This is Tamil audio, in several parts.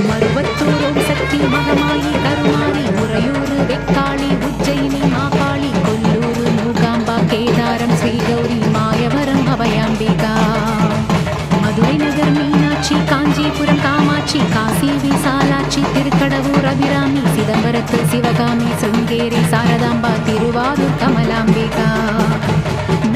மருவத்தூர் ஓம் சக்தி மகமாயி கருமாரி உறையூர் வெக்காளி உஜ்ஜயினி மாகாளி கொல்லூர் மூகாம்பா கேதாரம் ஸ்ரீகௌரி மாயவரம் அபயாம்பிகா மதுரை நகர் மீனாட்சி காஞ்சிபுரம் காமாட்சி காசி விசாலாட்சி திருக்கடவூர் அபிராமி சிதம்பரத்து சிவகாமி சிருங்கேரி சாரதாம்பா திருவாரூர் கமலாம்பிகா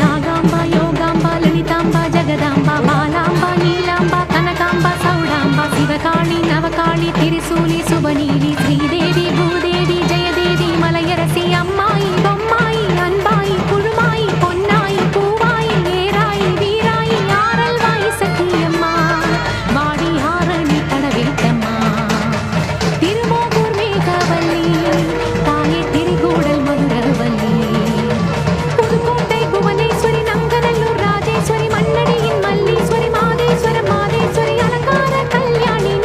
நாகாம்பா யோகாம்பா லலிதாம்பா ஜெகதாம்பா பாலாம்பா நீலாம்பா கனகாம்பா சௌடாம்பா சிவகாளி நவகாளி திரிசூலி சுபநீலி ஸ்ரீதேவி பூதேவி ஜெயதேவி மலையரசி அம்மாயி பொம்மாயி அன்பாயி குழுமாயி பொன்னாயி பூவாயி ஏராயி வீராயி ஆரல்வாயி சத்தியம்மா வாடி ஆரணி கடவேட்டம்மா திருமோகூர் மேகவல்லி தாயே திரிகூடல் மதுரவல்லி புதுக்கோட்டை புவனேஸ்வரி நங்கநல்லூர் ராஜேஸ்வரி மண்ணடியின் மல்லீஸ்வரி மாதேஸ்வர மாதேஸ்வரி அலங்கார கல்யாணி